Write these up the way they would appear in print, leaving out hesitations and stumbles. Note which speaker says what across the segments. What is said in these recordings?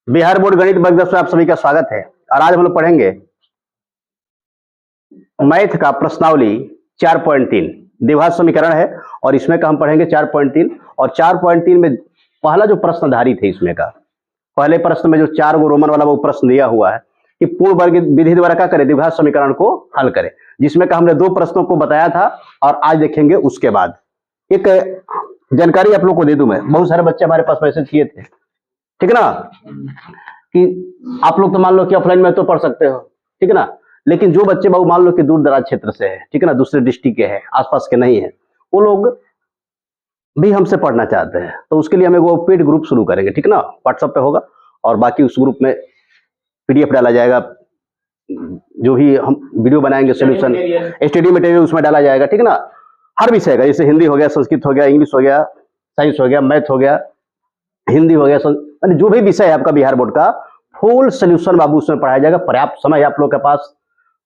Speaker 1: Bihar board गणित वर्ग 10 में आप सभी का स्वागत है। और आज हम लोग पढ़ेंगे मैथ का प्रश्नावली 4.3 द्विघात समीकरण है और इसमें का हम पढ़ेंगे 4.3 और 4.3 में पहला जो प्रश्न आधारित है इसमें का पहले प्रश्न में जो 4 गो रोमन वाला वो प्रश्न दिया हुआ है कि पूर्ण वर्ग विधि द्वारा क्या करें, द्विघात समीकरण को हल करें, जिसमें का हमने 2 प्रश्नों को बताया था और आज देखेंगे। उसके बाद एक जानकारी आप लोग को दे दूं, मैं बहुत सारे बच्चे हमारे पास मैसेज किए थे, ठीक है ना, कि आप लोग तो मान लो कि ऑफलाइन में तो पढ़ सकते हो, ठीक है ना, लेकिन जो बच्चे बाबू मान लो कि दूर दराज क्षेत्र से है, ठीक है ना, दूसरे डिस्ट्रिक्ट के हैं, आसपास के नहीं है, वो लोग भी हमसे पढ़ना चाहते हैं, तो उसके लिए हम वो पेड ग्रुप शुरू करेंगे, ठीक है ना, व्हाट्सएप पे होगा और बाकी उस ग्रुप में पीडीएफ डाला जाएगा, जो भी हम वीडियो बनाएंगे सोल्यूशन स्टडी मटेरियल उसमें डाला जाएगा, ठीक है ना, हर विषय का, जैसे हिंदी हो गया, संस्कृत हो गया, इंग्लिश हो गया, साइंस हो गया, मैथ हो गया, हिंदी हो गया, जो भी विषय है आपका बिहार बोर्ड का फुल सोल्यूशन बाबू उसमें पढ़ाया जाएगा। पर्याप्त समय है आप लोग के पास।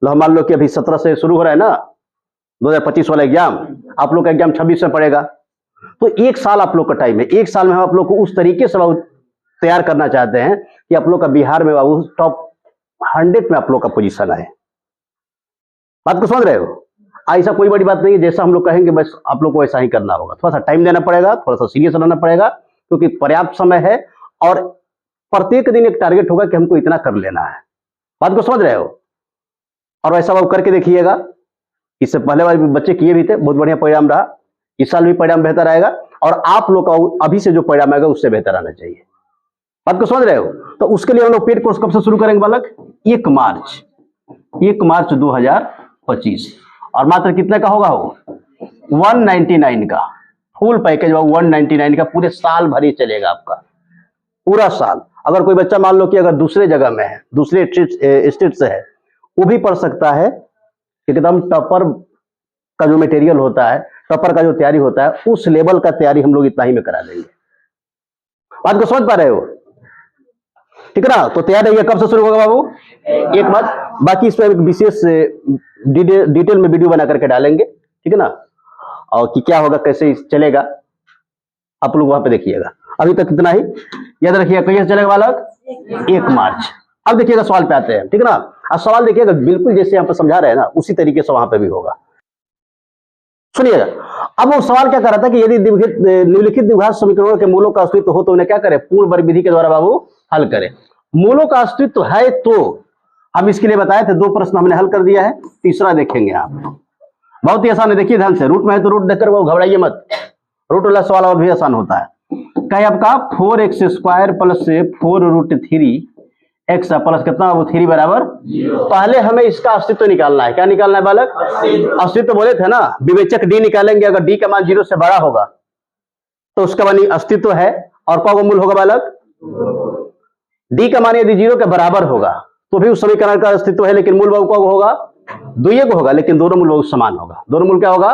Speaker 1: मान लो कि अभी 17 से शुरू हो रहा है ना 2025 वाला एग्जाम, आप लोग का एग्जाम 26 में पड़ेगा, तो 1 साल आप लोग का टाइम है। 1 साल में हम आप लोग को उस तरीके से बाबू तैयार करना चाहते हैं कि आप लोग का बिहार में बाबू टॉप 100 में आप लोग का पोजीशन आए। बात को समझ रहे हो? ऐसा कोई बड़ी बात नहीं है, जैसा हम लोग कहेंगे बस आप लोग को ऐसा ही करना होगा। थोड़ा सा टाइम देना पड़ेगा, थोड़ा सा सीरियस रहना पड़ेगा, क्योंकि पर्याप्त समय है और प्रत्येक दिन एक टारगेट होगा कि हमको इतना कर लेना है। बात को समझ रहे हो? और वैसा वो करके देखिएगा। इससे पहले वाले बच्चे किए भी थे, बहुत बढ़िया परिणाम रहा। इस साल भी परिणाम बेहतर आएगा और आप लोग का अभी से जो परिणाम आएगा उससे बेहतर आना चाहिए। बात को समझ रहे हो? तो उसके लिए हम लोग पेड कोर्स कब से शुरू करेंगे बालक? 1 मार्च 2025 और मात्र कितने का होगा वो? 199 का फुल पैकेज, 199 का पूरे साल भर ही चलेगा आपका, पूरा साल। अगर कोई बच्चा मान लो कि अगर दूसरे जगह में है, दूसरे स्टेट से है, वो भी पढ़ सकता है। एकदम टॉपर का जो मटेरियल होता है, टॉपर का जो तैयारी होता है, उस लेवल का तैयारी हम लोग इतना ही में करा देंगे। बात को समझ पा रहे हो? ठीक है ना? तो तैयार रहिए। कब से शुरू होगा बाबू? 1 मार्च। बाकी इस पर विशेष डिटेल में वीडियो बना करके डालेंगे, ठीक है ना, और कि क्या होगा, कैसे चलेगा, आप लोग वहां पे देखिएगा। अभी तक इतना ही याद रखिएगा। कैसे चलेगा बालक? 1 मार्च। अब देखिएगा सवाल पे आते हैं, ठीक है ना। अब सवाल देखिएगा बिल्कुल जैसे यहाँ पे समझा रहे हैं ना, उसी तरीके से वहां पे भी होगा। सुनिएगा। अब वो सवाल क्या कर रहा था कि यदि निम्नलिखित द्विघात समीकरणों के मूलों का अस्तित्व हो तो उन्हें क्या करें? पूर्ण वर्ग विधि के द्वारा बाबू हल करें। मूलों का अस्तित्व है तो हम इसके लिए बताए थे, 2 प्रश्न हमने हल कर दिया है, तीसरा देखेंगे आप। बहुत ही आसान है, देखिए ध्यान से। रूट में है तो रूट देखकर वो घबराइए मत, रूट वाला सवाल और भी आसान होता है। कहे आपका 4x² प्लस 4√3 x प्लस कितना वो 3 बराबर। पहले हमें इसका अस्तित्व निकालना है। क्या निकालना है बालक? अस्तित्व बोले थे ना, विवेचक d निकालेंगे। अगर d का मान 0 से बड़ा होगा तो उसका मान अस्तित्व है। और कौन मूल होगा बालक? d का मान यदि 0 के बराबर होगा तो भी उस समीकरण का अस्तित्व है, लेकिन मूल बाबू कौन होगा? द्वितीय को होगा, लेकिन दोनों मूल बाबू समान होगा। दोनों मूल क्या होगा?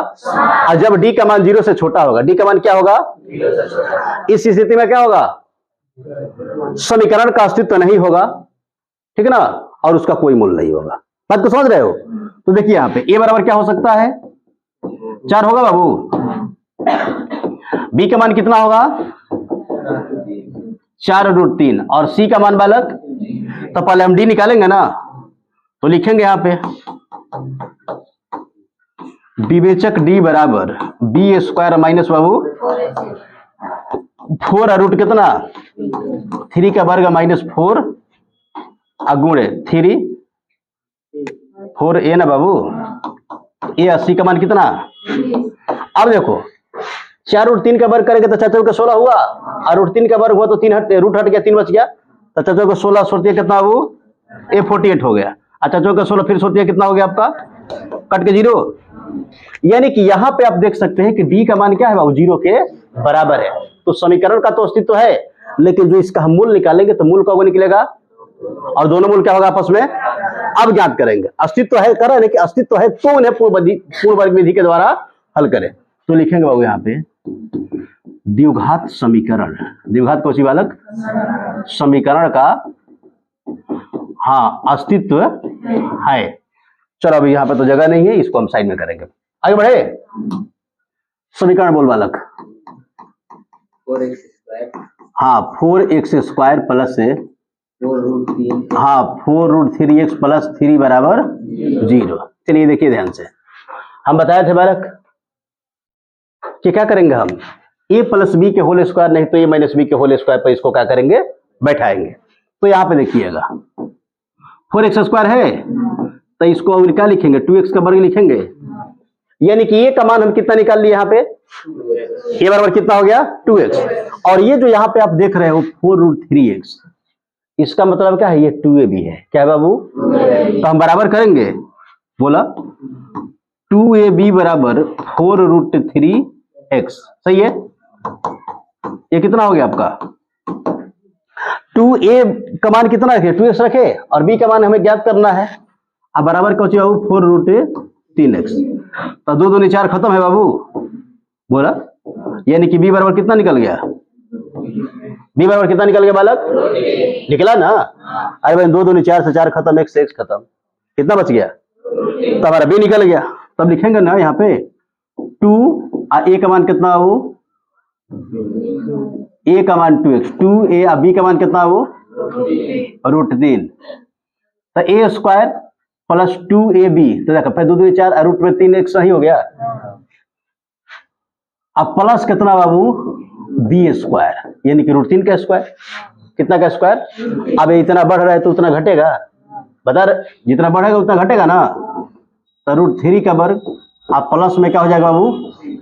Speaker 1: और जब d का मान 0 से छोटा होगा, d का मान क्या होगा? इस स्थिति में क्या होगा? समीकरण का अस्तित्व नहीं होगा, ठीक है ना, और उसका कोई मूल नहीं होगा। बात को समझ रहे हो? तो देखिए यहाँ पे a बराबर क्या हो सकता है? 4 होगा बाबू। b का मान कितना होगा? 4√3 और c का मान बालक, तो पहले हम d निकालेंगे ना, तो लिखेंगे यहाँ पे विवेचक d बराबर b² माइनस बाबू 4 रूट कितना? 3 का वर्ग माइनस 4 अगुणे 3 4a ना बाबू। ये 80 का मान कितना? अब देखो 4√3 का वर्ग करेंगे तो 4 का 16 हुआ, और √3 का वर्ग हुआ तो 3 रूट हट गया, 3 बच गया, तो 4 का 16 सोचते कितना बाबू? a 48 हो गया। अच्छा 4 का 16 फिर सोचते कितना हो गया आपका? कट के 0। यानी कि यहां पे आप देख सकते हैं कि d का मान क्या है बाबू? 0 के बराबर है। तो समीकरण का तो अस्तित्व है, लेकिन जो इसका हम मूल निकालेंगे तो मूल कब निकलेगा? और दोनों मूल क्या होगा आपस में? अब ज्ञात करेंगे। अस्तित्व है कर रहे हैं कि अस्तित्व है तो उन्हें पूर्ण वर्ग विधि के द्वारा हल करें। तो लिखेंगे बाबू यहाँ पे द्विघात समीकरण। द्विघात कौन सी बालक? समीकरण का हाँ अस्तित्व है। चलो अभी यहाँ पे तो जगह नहीं है, इसको हम साइड में करेंगे। आगे बढ़े। समीकरण बोल बालक।
Speaker 2: 4x²
Speaker 1: हाँ 4x² प्लस हाँ 4√3x प्लस 3 बराबर 0। चलिए देखिए ध्यान से, हम बताए थे बालक कि क्या करेंगे हम, a प्लस बी के होल स्क्वायर नहीं तो a माइनस बी के होल स्क्वायर पर इसको क्या करेंगे, बैठाएंगे। तो यहाँ पे देखिएगा 4x स्क्वायर है तो इसको हम क्या लिखेंगे, 2x का वर्ग लिखेंगे, यानी कि ये का मान हम कितना निकाल लिए यहाँ पे, a बराबर कितना हो गया 2x, और ये जो यहाँ पे आप देख रहे हो 4√3x, इसका मतलब क्या है, ये 2ab है। क्या है बाबू, तो हम बराबर करेंगे, बोला 2ab बराबर 4√3x, सही है। ये कितना हो गया आपका, 2a का मान कितना रखे, 2x रखे, और b का मान हमें ज्ञात करना है। अब बराबर क्या हो बाबू 4√3x, तो 2 दूनी 4 खत्म है बाबू, बोला, यानी कि b बराबर कितना निकल गया, b बराबर कितना निकल गया बालक, निकला ना। अरे भाई 2 दूनी 4 से 4 खत्म, 1 से 1 खत्म, कितना बच गया, तो हमारा b निकल गया। तब लिखेंगे ना यहाँ पे 2 a का मान कितना हो, a का मान 2x, 2a और b का मान कितना हो √3, तो a स्क्वायर प्लस 2ab, तो देखो फिर 2 दूनी 4 √3x सही हो गया। अब प्लस कितना बाबू b स्क्वायर, यानी कि √3 का स्क्वायर, कितना का स्क्वायर, अब इतना बढ़ रहा है तो उतना घटेगा, बता रहे, जितना बढ़ेगा उतना घटेगा ना, तो √3 का वर्ग, अब प्लस में क्या हो जाएगा बाबू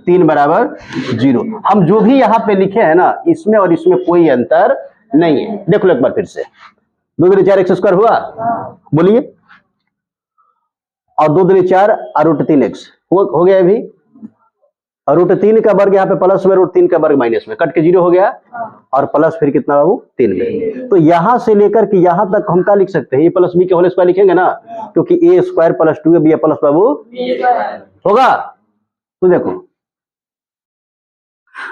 Speaker 1: 3 बराबर 0। हम जो भी यहाँ पे लिखे हैं ना, इसमें और इसमें कोई अंतर नहीं है। देख लो एक बार फिर से, 2 दूनी 4 x स्क्वायर हुआ, बोलिए, और 2 दूनी 4 और √3x हो गया अभी, और √3 का वर्ग यहाँ पे प्लस में, √3 का वर्ग माइनस में, कट के 0 हो गया, और प्लस फिर कितना बाबू 3 में। तो यहां से लेकर के यहां तक हम क्या लिख सकते हैं, ये प्लस बी के होल स्क्वायर लिखेंगे ना, क्योंकि a square plus 2ab plus बाबू होगा। तो देखो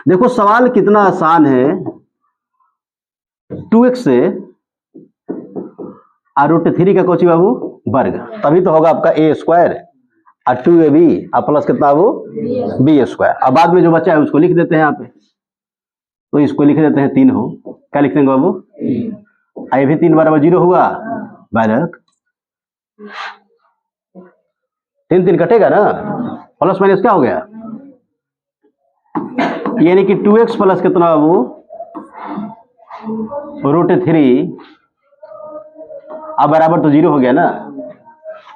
Speaker 1: देखो सवाल कितना आसान है, 2x से √3 का कोची बाबू वर्ग, तभी तो होगा आपका a स्क्वायर और 2ab और प्लस कितना बाबू b स्क्वायर। अब बाद में जो बचा है उसको लिख देते हैं यहाँ पे, तो इसको लिख देते हैं 3 हो, क्या लिख देंगे बाबू, ये भी 3 बराबर 0 हुआ बालक, 3 3 कटेगा ना, प्लस माइनस क्या हो गया, यानी कि 2x प्लस कितना बाबू √3, अब बराबर तो 0 हो गया ना।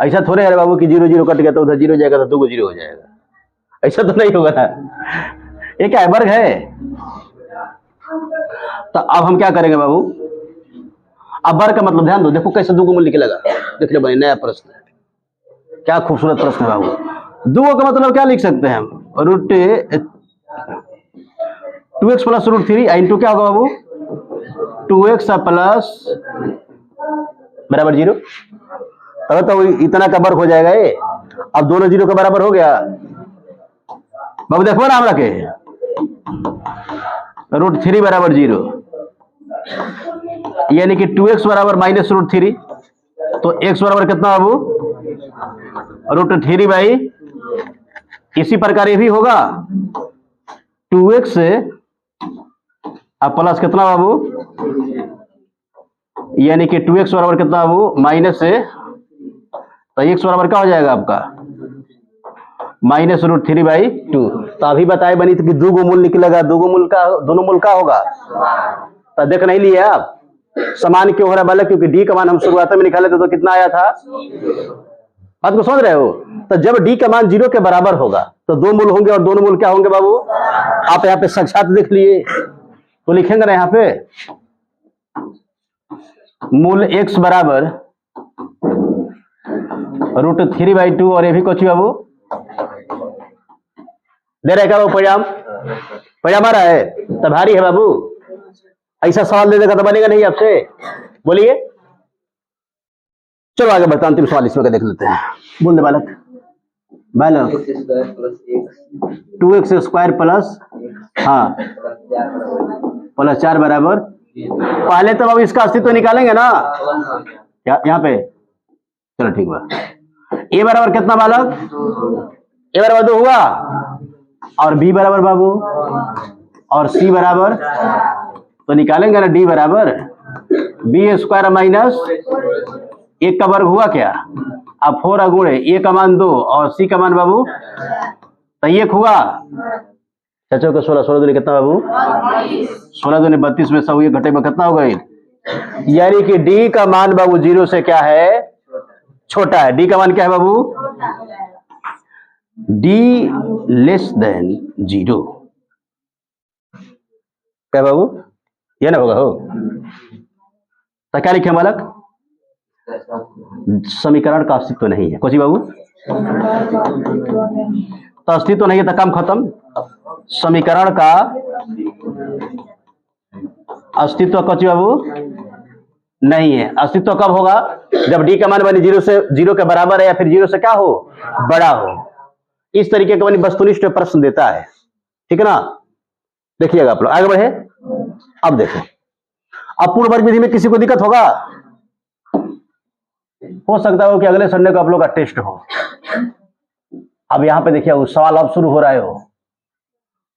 Speaker 1: ऐसा थोड़े है बाबू कि 0 0 कट गया तो उधर 0 जाएगा तो 2 0 हो जाएगा, ऐसा तो नहीं होगा ना, ये क्या है, वर्ग है। तो अब हम क्या करेंगे बाबू, अब वर्ग का मतलब ध्यान दो, देखो कैसे 2 को मूल निकलेगा, देख लो भाई, नया प्रश्न है, क्या खूबसूरत प्रश्न है बाबू। 2 का मतलब क्या लिख सकते हैं हम, 2x प्लस √3 इंटू क्या होगा बाबू 2x प्लस बराबर 0, तब तो इतना का वर्ग हो जाएगा ये। अब दोनों 0 के बराबर हो गया बाबू, देखो ना हम रखे √3 बराबर 0, यानी कि 2x बराबर माइनस √3, तो x बराबर कितना बाबू √3 बाई, इसी प्रकार ये भी होगा 2x अब प्लस कितना बाबू, यानी कि 2x बराबर कितना बाबू माइनस से, तो x बराबर क्या हो जाएगा आपका माइनस √3 बाई 2। तो अभी बताए बनी तो कि 2 को मूल निकलेगा, 2 को मूल का, दोनों मूल का होगा, तो देख नहीं लिए आप, समान क्यों हो रहा है बालक, क्योंकि d का मान हम शुरुआत में निकाले थे तो कितना आया था, बात को समझ रहे हो। तो जब d का मान 0 के बराबर होगा तो 2 मूल होंगे, और दोनों मूल क्या होंगे बाबू, आप यहाँ पे साक्षात देख लिए, तो लिखेंगे ना यहाँ पे मूल x बराबर √3 बाई 2, और ये भी कुछ बाबू दे रहे क्या बाबू, परिणाम आ रहा है, तो भारी है बाबू, ऐसा सवाल दे देगा तो बनेगा नहीं आपसे, बोलिए। चलो आगे बढ़ते, अंतिम सवाल इसमें का देख लेते हैं, बोल दे बालक, 2x स्क्वायर प्लस, हाँ प्लस 4 बराबर, पहले तो अब इसका अस्तित्व निकालेंगे ना, यहाँ पे, चलो ठीक बा, a बराबर कितना बालक, a बराबर 2 हुआ, और b बराबर बाबू, और c बराबर, तो निकालेंगे ना d बराबर बी स्क्वायर माइनस एक का वर्ग हुआ क्या? अब 4 गुणे ए का मान 2 और सी का मान बाबू तो एक हुआ। चाचा का 16 16 दूनी कितना बाबू? 16 दूनी 32 में 100 घटे में कितना हो गई? यानी कि डी का मान बाबू 0 से क्या है? छोटा है। डी का मान क्या है बाबू? D less than 0। क्या बाबू? ये ना होगा हो तो क्या लिखे बालक? समीकरण का अस्तित्व नहीं है। कोची बाबू? तो अस्तित्व नहीं है तो काम खत्म। समीकरण का अस्तित्व कोची बाबू नहीं है। अस्तित्व कब होगा? जब डी का मान बनी 0 से 0 के बराबर है या फिर 0 से क्या हो? बड़ा हो। इस तरीके का बनी वस्तुनिष्ठ प्रश्न देता है, ठीक है ना? देखिएगा आप लोग आगे बढ़े। अब देखो, अब पूर्ण वर्ग विधि में किसी को दिक्कत होगा? हो सकता है कि अगले संडे को आप लोग का टेस्ट हो। अब यहां पे देखिए सवाल अब शुरू हो रहा है। हो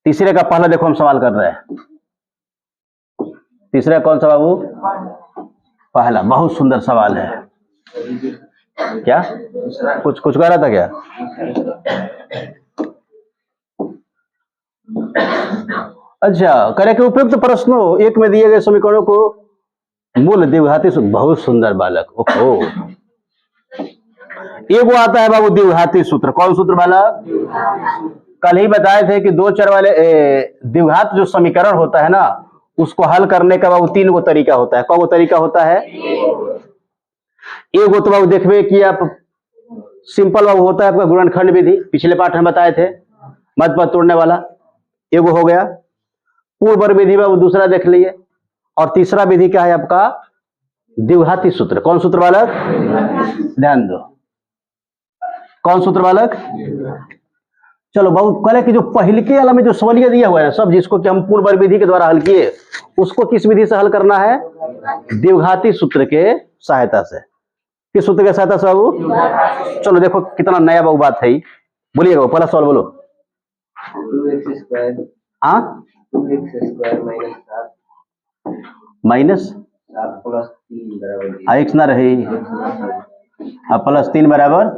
Speaker 1: तीसरे का पहला देखो हम सवाल कर रहे हैं। तीसरा कौन सा बाबू? पहला। बहुत सुंदर सवाल है। क्या कुछ कह रहा था क्या? अच्छा, करे कि उपयुक्त प्रश्नों एक में दिए गए समीकरणों को मूल द्विघाती सूत्र। बहुत सुंदर बालक। ओहो, एगो आता है बाबू द्विघाती सूत्र। कौन सूत्र बालक? कल ही बताए थे कि 2 चर वाले द्विघात जो समीकरण होता है ना, उसको हल करने का बाबू 3 गो तरीका होता है। कौन गो तरीका होता है? एगो तो बाबू देखबे कि आप सिंपल बाबू होता है आपका गुणनखंड विधि, पिछले पाठ में बताए थे, मध्य पद तोड़ने वाला। एगो हो गया। पूर्ण वर्ग विधि बाबू दूसरा देख लिए। और तीसरा विधि क्या है आपका? द्विघाती सूत्र। कौन सूत्र बालक? ध्यान दो, कौन सूत्र बालक? चलो बाबू कह कि जो पहले के वाला में जो सवालिया दिया हुआ है सब, जिसको कि हम पूर्ण वर्ग विधि के द्वारा हल किए, उसको किस विधि से हल करना है? द्विघाती सूत्र के सहायता से। किस सूत्र के सहायता से बाबू? चलो देखो कितना नया बाबू बात है। बोलिएगा पहला सवाल बोलो।
Speaker 2: 2x²
Speaker 1: हाँ,
Speaker 2: 2x²
Speaker 1: माइनस
Speaker 2: 7 + 3 बराबर
Speaker 1: x ना रही प्लस 3 बराबर।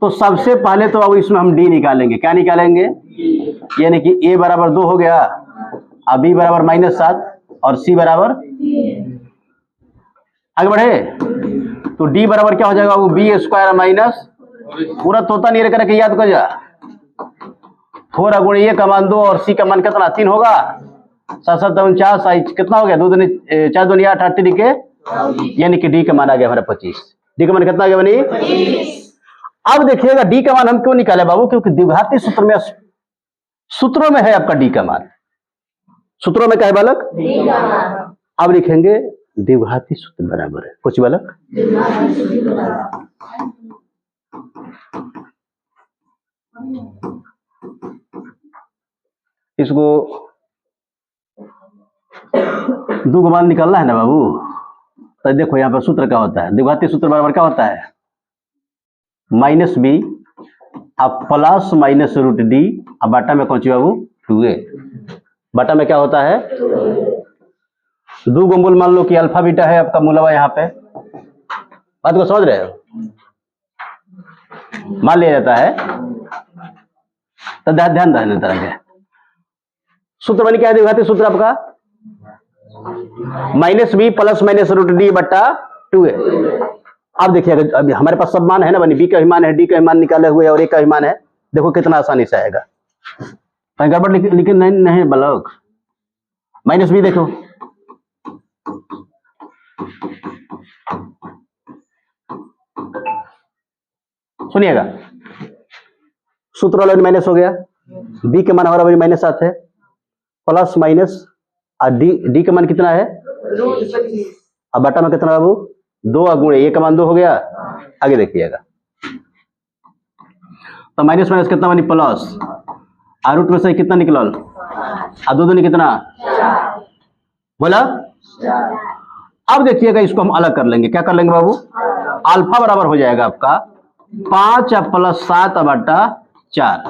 Speaker 1: तो सबसे पहले तो अब इसमें हम डी निकालेंगे। क्या निकालेंगे? यानी कि a बराबर 2 हो गया, अब b बराबर -7 और c बराबर। आगे बढ़े तो d बराबर क्या हो जाएगा वो? b² माइनस पूरा तोता नहीं करके याद कर जा। 4 गुणे a का मान 2 और c का मान कितना? 3 होगा। 7 7 49 कितना हो गया? 2 दूनी 4 दूनी 8 8 के, यानी कि डी का मान आ गया हमारा 25। डी का मान कितना आ गया बनी? 20। अब देखिएगा डी का मान हम क्यों निकाले बाबू? क्योंकि द्विघाती सूत्र में, सूत्रों में है आपका डी का मान। सूत्रों में क्या है बालक? डी का मान। अब लिखेंगे द्विघाती सूत्र बराबर है कुछ बालक इसको 2 का मान निकालना है ना बाबू। तो देखो यहाँ पर सूत्र क्या होता है? द्विघाती सूत्र बराबर क्या होता है? -b अब प्लस -√d अब बाटा में कौन सी बाबू? 2a। बाटा में क्या होता है? 2 को मूल मान लो कि अल्फा बीटा है आपका मूलवा। यहाँ पे बात को समझ रहे हो? मान लिया जाता है। तो ध्यान देने तरह के सूत्र बनी क्या है? द्विघाती सूत्र आपका -b प्लस -√d बट्टा 2a। अब देखिएगा अभी हमारे पास सब मान है ना बनी, बी का ही मान है, डी का ही मान निकाले हुए और ए का ही मान है। देखो कितना आसानी से आएगा। कहीं गड़बड़ लेकिन नहीं बालक। -b देखो, सुनिएगा सूत्र वाला माइनस हो गया। बी के मान हमारा बनी -7 है, प्लस माइनस और डी का मान कितना है? अब बटा में कितना बाबू? 2 गुणे ए का मान 2 हो गया। आगे देखिएगा तो माइनस माइनस कितना बनी? प्लस और रूट में से कितना निकलल? और 2 दूनी कितना बोला? अब देखिएगा इसको हम अलग कर लेंगे। क्या कर लेंगे बाबू? अल्फा बराबर हो जाएगा आपका 5 + 7 बटा 4।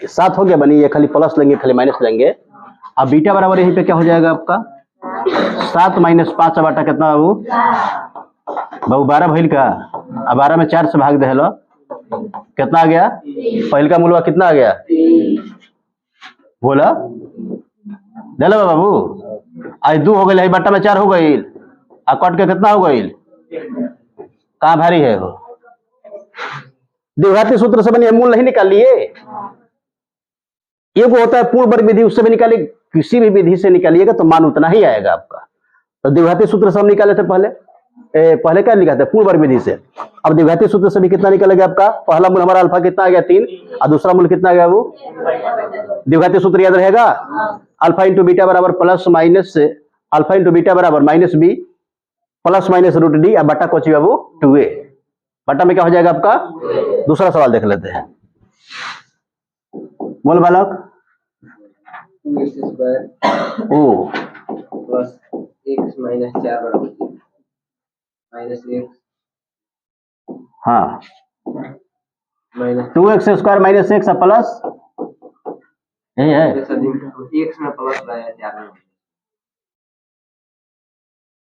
Speaker 1: 7 हो गया बनी, ये खाली प्लस लेंगे खाली माइनस लेंगे। अब बीटा बराबर यहीं पे क्या हो जाएगा आपका? 7 माइनस 5 बटा कितना बाबू बाबू 12 भइल का। अब 12 में 4 से भाग दे हेलो कितना आ गया। पहल का मूलवा कितना आ गया बोला दिलो बाबू। आज 2 हो गई बट्टा में 4 हो गई आ कट के कितना हो गई कहाँ भारी है वो। द्विघाती सूत्र से बनी मूल नहीं निकाल लिए। एक होता है पूर्ण वर्ग विधि उससे भी निकालिए किसी भी विधि से निकालिएगा तो मान उतना ही आएगा आपका। तो द्विघाती सूत्र से हम निकाले थे पहले क्या लिखा था पूर्ण वर्ग विधि से। अब द्विघाती सूत्र से भी कितना निकलेगा आपका। पहला मूल हमारा अल्फा कितना आ गया 3 और दूसरा मूल कितना आ गया वो। द्विघाती सूत्र याद रहेगा अल्फा इंटू बीटा बराबर plus minus alpha into beta बराबर minus b plus minus root d अब बटा कोची बाबू 2a। बटा में क्या हो जाएगा आपका। दूसरा सवाल देख लेते हैं बोल बालक।
Speaker 2: 2x स्क्वायर
Speaker 1: ओ
Speaker 2: प्लस x माइनस 4 बराबर माइनस x
Speaker 1: हाँ
Speaker 2: minus
Speaker 1: 2x square minus X plus यही है।
Speaker 2: x में प्लस रहा है 4 में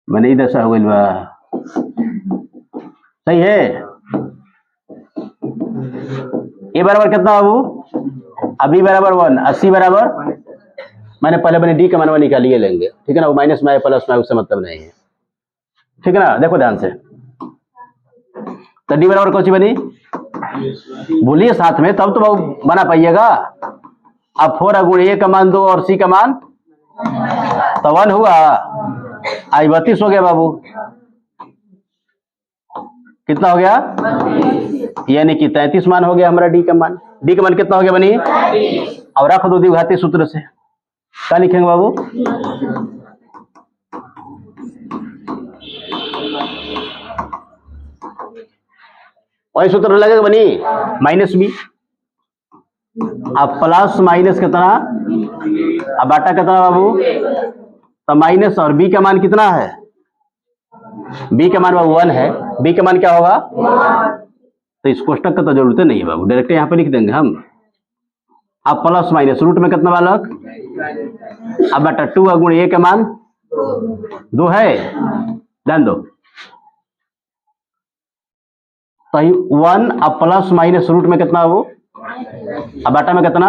Speaker 1: मैंने इधर से हो गई बा सही है। ए बराबर कितना बाबू अभी बराबर 1 80 बराबर मैंने पहले बने डी का मानवा निकालिए लेंगे ठीक है ना। वो माइनस में आए प्लस में उससे मतलब नहीं है ठीक है ना। देखो ध्यान से तो डी बराबर कौन सी बनी बोलिए साथ में तब तो बना पाइएगा। अब 4 गुण ए का मान 2 और सी का मान तो 1 हुआ। आई 32 हो गया बाबू कितना हो गया यानी कि 33 मान हो गया हमारा डी का मान। डी का मान कितना हो गया बनी और रख दो द्विघाती सूत्र से क्या लिखेंगे बाबू। वही सूत्र लगेगा बनी माइनस बी अब प्लस माइनस कितना अब बाटा कितना बाबू तो माइनस और बी का मान कितना है बी का मान बाबू 1 है। बी का मान क्या होगा तो इस कोष्टक का तो जरूरत नहीं है बाबू डायरेक्ट यहाँ पे लिख देंगे हम। अब प्लस माइनस रूट में कितना बालक अब बटा 2 गुण ए का मान 2 है ध्यान दो तो 1 अब प्लस माइनस रूट में कितना वो अब बटा में कितना।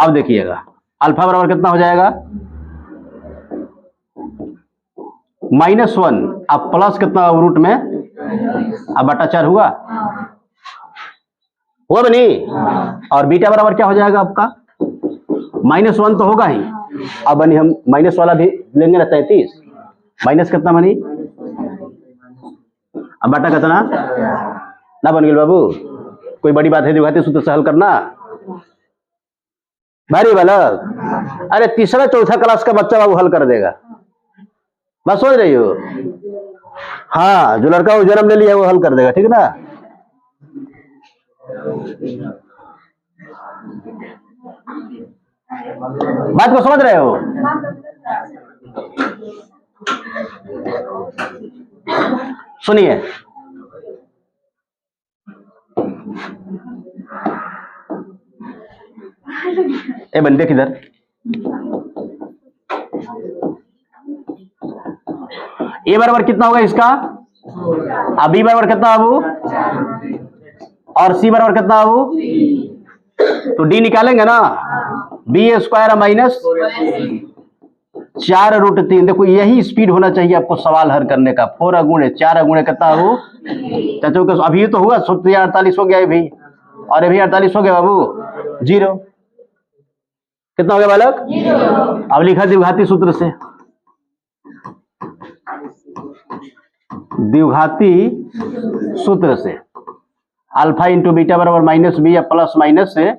Speaker 1: अब देखिएगा अल्फा बराबर कितना हो जाएगा -1 अब प्लस कितना रूट में अब बटा 4 हुआ बनी। और बीटा बराबर क्या हो जाएगा आपका -1 तो होगा ही। अब बनी हम माइनस वाला भी लेंगे ना 33 माइनस कितना बनी अब बटा कितना ना बन गया बाबू। कोई बड़ी बात है द्विघाती सूत्र से हल करना भारी बालक। अरे तीसरा चौथा क्लास का बच्चा बाबू हल कर देगा बस सोच रही हो। हाँ जो लड़का वो जन्म ले लिया वो हल कर देगा ठीक है ना। बात को समझ रहे हो। सुनिए ए बंदे किधर ए बराबर कितना होगा इसका अब बी बराबर कितना बाबू और सी बराबर कितना बाबू तो डी निकालेंगे ना बी स्क्वायर माइनस 4 रूट 3। देखो यही स्पीड होना चाहिए आपको सवाल हल करने का। 4 गुणे 4 गुणे कितना बाबू चाचो के अभी तो हुआ 48 हो गया अभी और अभी 48 हो गया बाबू 0 कितना हो गया बालक। अब लिखा द्विघाती सूत्र से द्विघाती सूत्र से अल्फा इंटू बीटा बराबर माइनस बी या प्लस माइनस से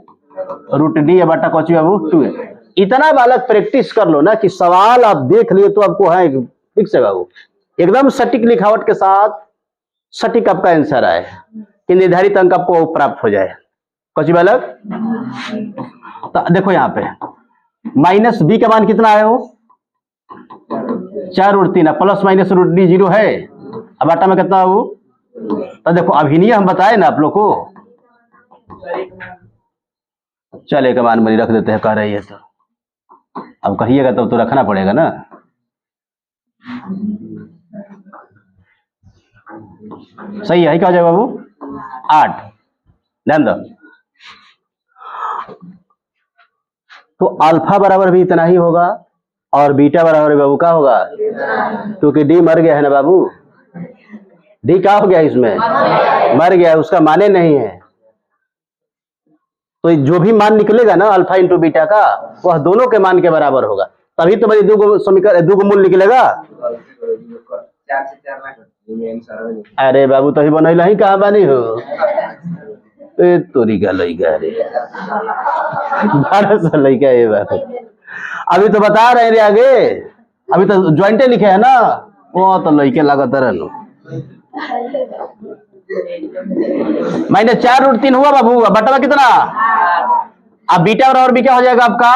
Speaker 1: रूट डी या बटा कोची बाबू 2 है। इतना बालक प्रैक्टिस कर लो ना कि सवाल आप देख लिए तो आपको है ठीक से बाबू एकदम सटीक लिखावट के साथ सटीक आपका आंसर आए कि निर्धारित अंक आपको प्राप्त हो जाए कोची बालक। तो देखो यहाँ पे माइनस बी का मान कितना है वो 4 root 3 plus minus root D 0 है। अब बटा में कितना वो तो देखो अभिनय हम बताए ना आप लोग को। चल एक मान बनी रख देते हैं कह रही है तो अब कहिएगा तब तो रखना पड़ेगा ना। सही है, क्या हो जाएगा बाबू? 8। ध्यान दो, तो अल्फा बराबर भी इतना ही होगा और बीटा बराबर भी बाबू क्या होगा? क्योंकि डी मर गया है ना बाबू, डी क्या हो गया इसमें? मर गया है, उसका माने नहीं है। तो जो भी मान निकलेगा ना अल्फा इंटू बीटा का, वह दोनों के मान के बराबर होगा, तभी तो भाई दो समीकरण, दो मूल निकलेगा।
Speaker 2: 4 से 4 ना कर।
Speaker 1: अरे बाबू तो ही बनैला ही कहाँ बानी हो? ए तोरी का लइका रे, 12 साल लइका ये बात। अभी तो बता रहे रे आगे, अभी तो ज्वाइंटे लिखे है ना, वो तो लइके लागत रहनु। -4√3 हुआ बाबू, बटा में कितना? अब बीटा बराबर भी क्या हो जाएगा आपका?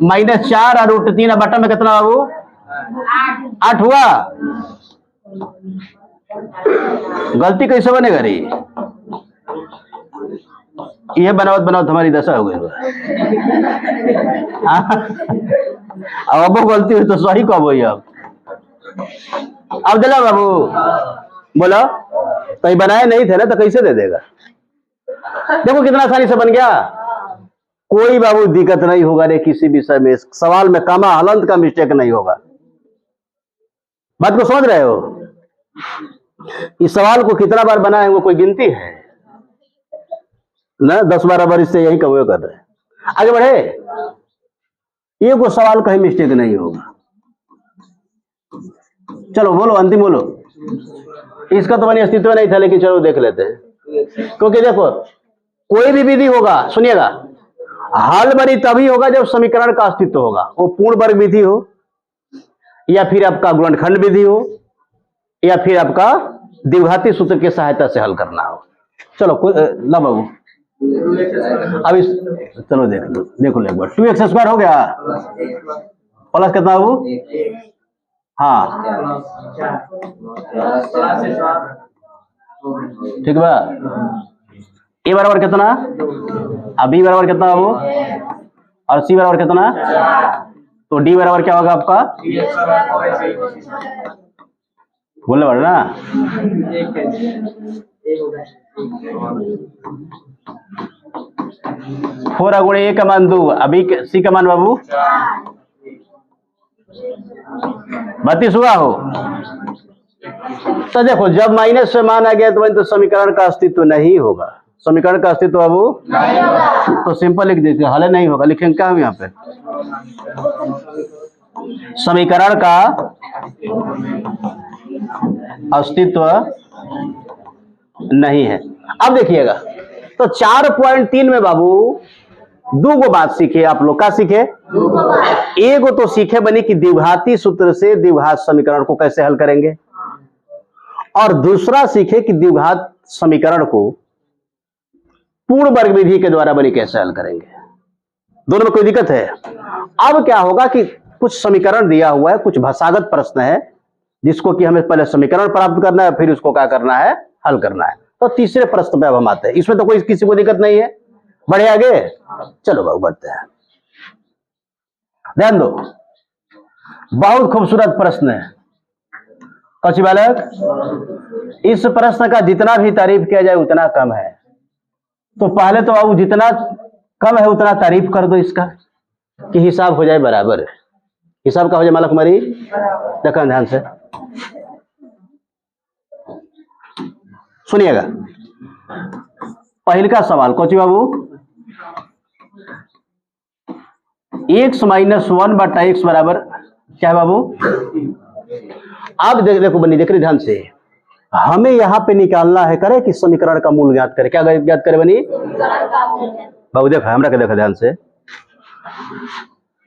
Speaker 1: -4√3, बटा में कितना बाबू? 8 हुआ। गलती कैसे बनेगा रे? यह बनावट बनावट हमारी दशा हो गई। अब गलती हुई तो सही कब हुई? अब दिला बाबू, बोलो तो बनाए नहीं थे ना, तो कैसे दे देगा? देखो कितना आसानी से बन गया। कोई बाबू दिक्कत नहीं होगा रे, किसी विषय में सवाल में कामा हलंत का मिस्टेक नहीं होगा। बात को समझ रहे हो? इस सवाल को कितना बार बनाए वो कोई गिनती है ना? 10-12 बार इससे यही कबूल कर रहे हैं। आगे बढ़े, ये कोई सवाल कहीं मिस्टेक नहीं होगा। चलो बोलो, अंतिम बोलो। इसका तो मैंने अस्तित्व नहीं था, लेकिन चलो देख लेते हैं। क्योंकि देखो कोई भी विधि होगा, सुनिएगा, हल बनी तभी होगा जब समीकरण का अस्तित्व होगा। वो पूर्ण वर्ग विधि हो, या फिर आपका गुणनखंड विधि हो, या फिर आपका द्विघाती सूत्र की सहायता से हल करना हो। चलो ला बाबू, अब इस चलो देख लो, देखो एक बार। 2x² हो गया, प्लस कितना बाबू? हाँ ठीक बा। ए बराबर कितना? अब बी बराबर कितना बाबू? और सी बराबर कितना? तो डी बराबर क्या होगा आपका? बोलने वाला ना, 4 गुणे ए का मान 2, अभी सी का मान बाबू 32 हुआ हो। तो देखो जब माइनस से मान आ गया तो समीकरण का अस्तित्व नहीं होगा। समीकरण का अस्तित्व बाबू तो सिंपल लिख देते, हल नहीं होगा। लिखेंगे क्या हम यहाँ पे? समीकरण का अस्तित्व नहीं है। अब देखिएगा, तो 4.3 में बाबू दो गो बात सीखे आप लोग। का सीखे? एक तो सीखे बनी कि द्विघाती सूत्र से द्विघात समीकरण को कैसे हल करेंगे, और दूसरा सीखे कि द्विघात समीकरण को पूर्ण वर्ग विधि के द्वारा बनी कैसे हल करेंगे। दोनों में कोई दिक्कत है? अब क्या होगा कि कुछ समीकरण दिया हुआ है, कुछ भाषागत प्रश्न है, जिसको कि हमें पहले समीकरण प्राप्त करना है, फिर उसको क्या करना है? हल करना है। तो तीसरे प्रश्न पे अब हम आते हैं। इसमें तो कोई किसी को दिक्कत नहीं है। बढ़े आगे, चलो बाबू बढ़ते हैं। ध्यान दो, बहुत खूबसूरत प्रश्न है कच्ची बालक। इस प्रश्न का जितना भी तारीफ किया जाए उतना कम है। तो पहले तो बाबू जितना कम है उतना तारीफ कर दो इसका, कि हिसाब हो जाए बराबर। हिसाब का हो जाए माला कुमारी, देखो ध्यान से सुनिएगा। पहले का सवाल कोची बाबू, x - 1 बटा x बराबर क्या है बाबू? आप देखो बनी, देख रहे ध्यान से। हमें यहाँ पे निकालना है, करे कि समीकरण का मूल ज्ञात करे। क्या ज्ञात करे बनी बाबू? देखो हमरा के देखो ध्यान से,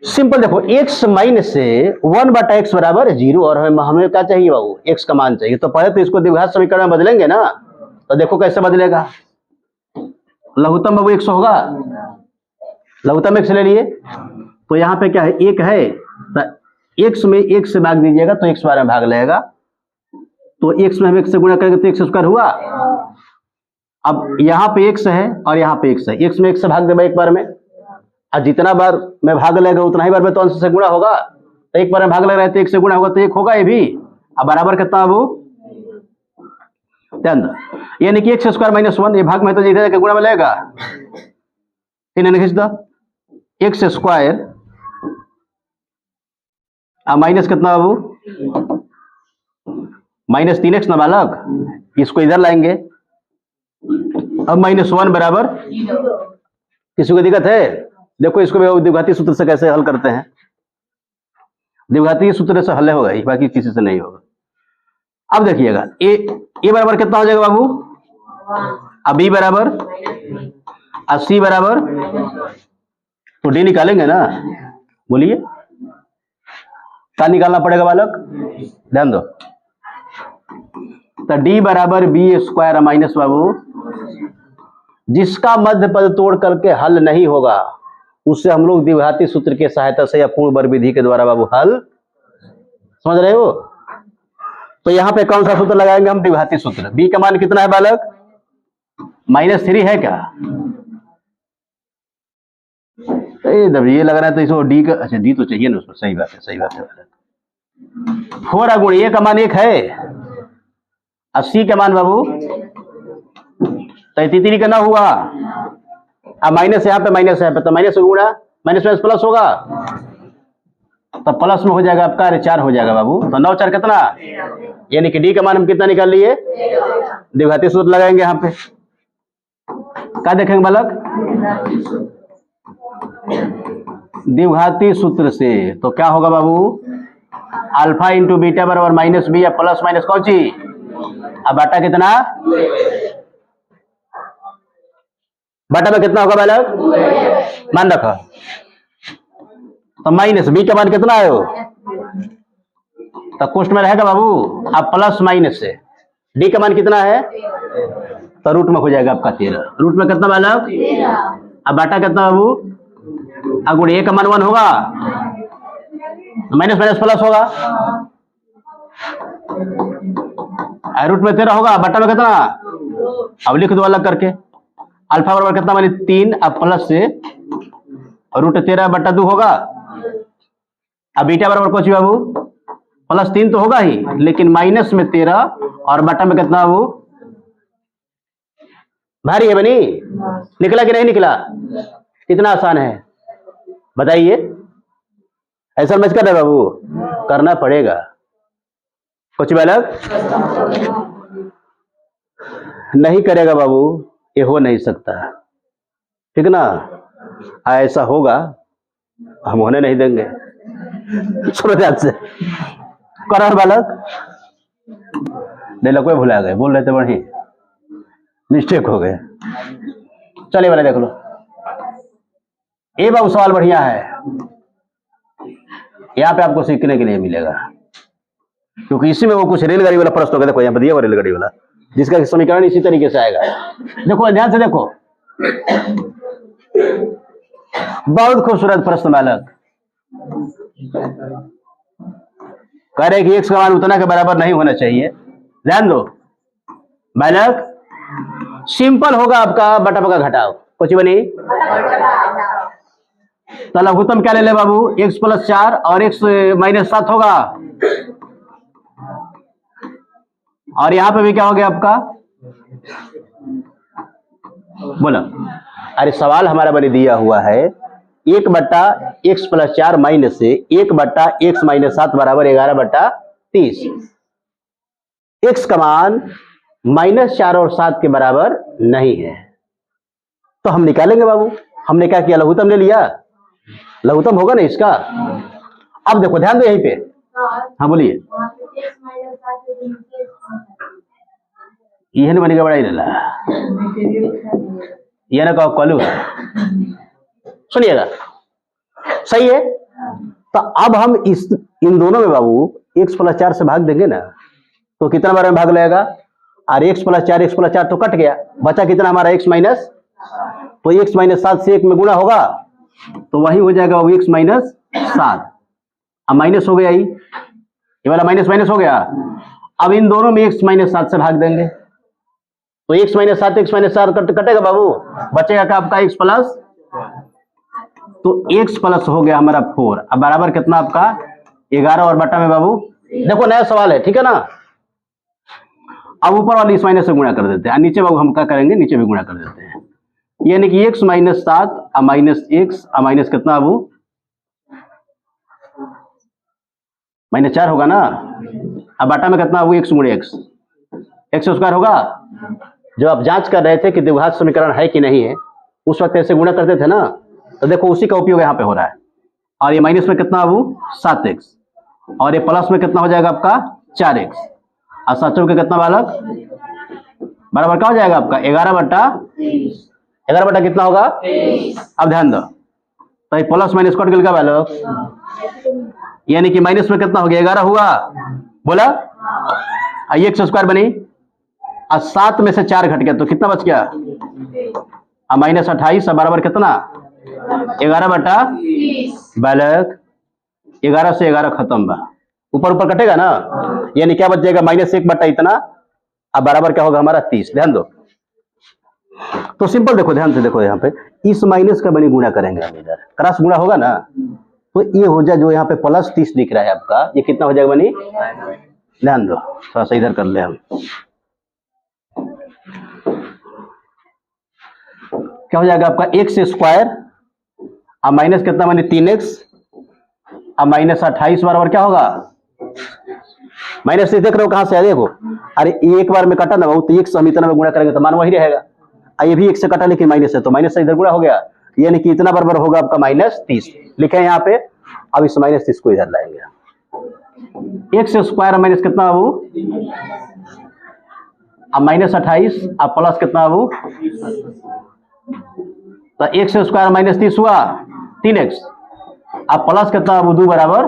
Speaker 1: सिंपल देखो, x माइनस से 1 बटा x बराबर 0, और हमें क्या चाहिए बाबू? x का मान चाहिए। तो पहले तो इसको द्विघात समीकरण में बदलेंगे ना, तो देखो कैसे बदलेगा। लघुत्तम बाबू x होगा, लघुत्तम x ले लिए, तो यहाँ पे क्या है? 1 है, तो x में 1 से भाग दीजिएगा तो x बार में भाग लेगा। तो x में हम 1 से गुणा करेंगे तो x² हुआ। अब यहाँ पे x है और यहाँ पे x है, x में 1 से भाग देगा एक बार में, और जितना बार में भाग लेगा उतना ही बार में तो अंश से गुणा होगा। तो एक बार में भाग लग रहा है तो 1 से गुणा होगा तो 1 होगा ये भी, अब बराबर कितना बाबू, ध्यान दो, यानी कि एक्स स्क्वायर माइनस 1, ये भाग में तो इधर गुणा में लगेगा, 3 खींच दो, एक्स स्क्वायर अब माइनस कितना बाबू, माइनस 3x ना बालक, इसको इधर लाएंगे। अब -1 बराबर, किसी को दिक्कत है? देखो इसको भी द्विघाती सूत्र से कैसे हल करते हैं, द्विघाती सूत्र से हल होगा, बाकी किसी से नहीं होगा। अब देखिएगा ए बराबर कितना हो जाएगा बाबू, अब बी बराबर, अब सी बराबर, तो डी निकालेंगे ना, बोलिए क्या निकालना पड़ेगा बालक, ध्यान दो, तो डी बराबर बी स्क्वायर माइनस बाबू, जिसका मध्य पद तोड़ करके हल नहीं होगा उससे हम लोग द्विघाती सूत्र की सहायता से या पूर्ण वर्ग विधि के द्वारा बाबू हल, समझ रहे हो? तो यहां पे कौन सा सूत्र लगाएंगे हम, द्विघाती सूत्र। बी का मान कितना है बालक, -3 है क्या, जब ये लग रहा है तो इसको डी का, अच्छा डी तो चाहिए ना उसको, सही बात है, सही बात है। 4 गुण ए का मान 1 है, 80 का मान बाबू 33 का ना हुआ, अब माइनस यहाँ पे माइनस है, तो माइनस गुणा माइनस माइनस प्लस होगा, तो प्लस में हो जाएगा आपका 4 हो जाएगा बाबू, तो 9 4 कितना, यानी कि डी का मान हम कितना निकाल लिए, द्विघाती सूत्र लगाएंगे यहाँ पे, क्या देखेंगे बालक, द्विघाती सूत्र से तो क्या होगा बाबू, अल्फा इंटू बीटा बराबर माइनस बी या प्लस माइनस कौन सी, अब बाटा कितना, बाटा में कितना होगा बालक, मान रखा, तो माइनस बी का मान कितना है, तो कोष्ट में रहेगा बाबू, अब प्लस माइनस से डी का मान कितना है, तो रूट में हो जाएगा आपका 13, रूट में कितना बालक, अब बाटा कितना बाबू, अब गुण ए का मान 1 होगा, माइनस माइनस प्लस होगा, रूट में 13 होगा, बट्टा में कितना, अब लिख दो अलग करके, अल्फा बराबर कितना मानी 3, अब प्लस से रूट 13 बट्टा 2 होगा, अब बीटा बराबर कुछ बाबू +3 तो होगा ही, लेकिन माइनस में 13 और बट्टा में कितना बाबू, भारी है बनी, निकला कि नहीं निकला, कितना आसान है बताइए, ऐसा समझ कर रहे बाबू, करना पड़ेगा, कुछ बालक नहीं करेगा बाबू, ये हो नहीं सकता, ठीक ना, ऐसा होगा हम होने नहीं देंगे, सुनो ध्यान से, करो बालक, नहीं लगे भुला गए, बोल रहे थे बड़ी मिस्टेक हो गए, चलिए वाले देख लो, ये बाबू सवाल बढ़िया है, यहाँ पे आपको सीखने के लिए मिलेगा, क्योंकि इसी में वो कुछ रेलगाड़ी वाला प्रश्न होगा, देखो यहाँ पे दिया हुआ रेलगाड़ी वाला, जिसका समीकरण इसी तरीके से आएगा, देखो ध्यान से देखो, बहुत खूबसूरत प्रश्न बालक, कह रहे कि x का मान उतना के बराबर नहीं होना चाहिए, ध्यान दो बालक, सिंपल होगा आपका बटा बका घटाओ, कुछ बनी, तो लघुत्तम क्या ले ले बाबू, x + 4 और x - 7 होगा, और यहां पे भी क्या हो गया आपका, बोला, अरे सवाल हमारा बने दिया हुआ है 1/x + 4 माइनस से 1/x - 7 बराबर 11/30, x का मान -4 और 7 के बराबर नहीं है, तो हम निकालेंगे बाबू, हमने क्या किया, लघुत्तम ले लिया, लघुत्तम होगा ना इसका, अब देखो ध्यान दो यहीं पे, हाँ बोलिए, यह नहीं बनेगा बड़ा ही रहा, यह ना कहो कॉलू, सुनिएगा सही है, तो अब हम इन दोनों में बाबू x + 4 से भाग देंगे ना, तो कितना बार में भाग लगेगा, और x + 4 तो कट गया, बचा कितना हमारा x माइनस, तो x - 7 से 1 में गुणा होगा, तो वही हो जाएगा वो x - 7, अब माइनस हो गया ही, ये वाला माइनस माइनस हो गया, अब इन दोनों में x - 7 से भाग देंगे, तो x - 7 x - 7 कटेगा बाबू, बचेगा क्या आपका x प्लस, तो x प्लस हो गया हमारा 4, अब बराबर कितना आपका 11 और बटा में बाबू देखो नया सवाल है, ठीक है ना। अब ऊपर वाली इस माइनस से गुणा कर देते हैं, नीचे बाबू हम क्या करेंगे, नीचे भी गुणा कर देते हैं। यानी कि x minus 7 minus x minus कितना बाबू, -4 होगा ना। अब बाटा में कितना बाबू, x गुणे x, एक्स स्क्वायर होगा। जब आप जांच कर रहे थे कि द्विघात समीकरण है कि नहीं है, उस वक्त ऐसे गुणा करते थे ना, तो देखो उसी का उपयोग यहाँ पे हो रहा है। और ये माइनस में कितना बाबू 7x, और ये प्लस में कितना हो जाएगा आपका 4x, और 7 के कितना बालक बराबर क्या हो जाएगा आपका 11 बटा कितना होगा। अब ध्यान दो, तो ये प्लस माइनस कट गया बालक, यानी कि माइनस में कितना हो गया 11 हुआ, बोला। एक्स स्क्वायर बनी, और 7 में से 4 घट गया तो कितना बच गया, -28 बराबर कितना 11 बटा बालक, 11 से 11 खत्म बा, ऊपर ऊपर कटेगा ना, यानी क्या बच जाएगा -1 बटा इतना, अब बराबर क्या होगा हमारा 30। ध्यान दो, तो सिंपल देखो, ध्यान से देखो, यहाँ पे इस माइनस का बनी गुणा करेंगे हम, इधर क्रॉस गुणा होगा ना, तो ये हो जाए जो यहाँ पे +30 दिख रहा है आपका, ये कितना हो जाएगा बनी, ध्यान दो थोड़ा सा इधर कर ले हम, क्या हो जाएगा आपका एक्स स्क्वायर, अब माइनस कितना बनी 3x, अब -28 बराबर क्या होगा, माइनस से देख रहे हो कहां से है, देखो, अरे एक बार में कटा ना बहुत, एक समीकरण में गुणा करेंगे तो मान वही रहेगा, ये भी एक से कटा लेकिन माइनस है, तो माइनस से इधर गुणा हो गया, यानी कि इतना बराबर होगा आपका -30 लिखे हैं यहाँ पे। अब इस -30 को इधर लाएंगे, एक्स स्क्वायर माइनस कितना बाबू, अब -28, अब प्लस कितना बाबू, तो एक्स स्क्वायर -30 हुआ 3x, अब प्लस कितना बाबू 2 बराबर,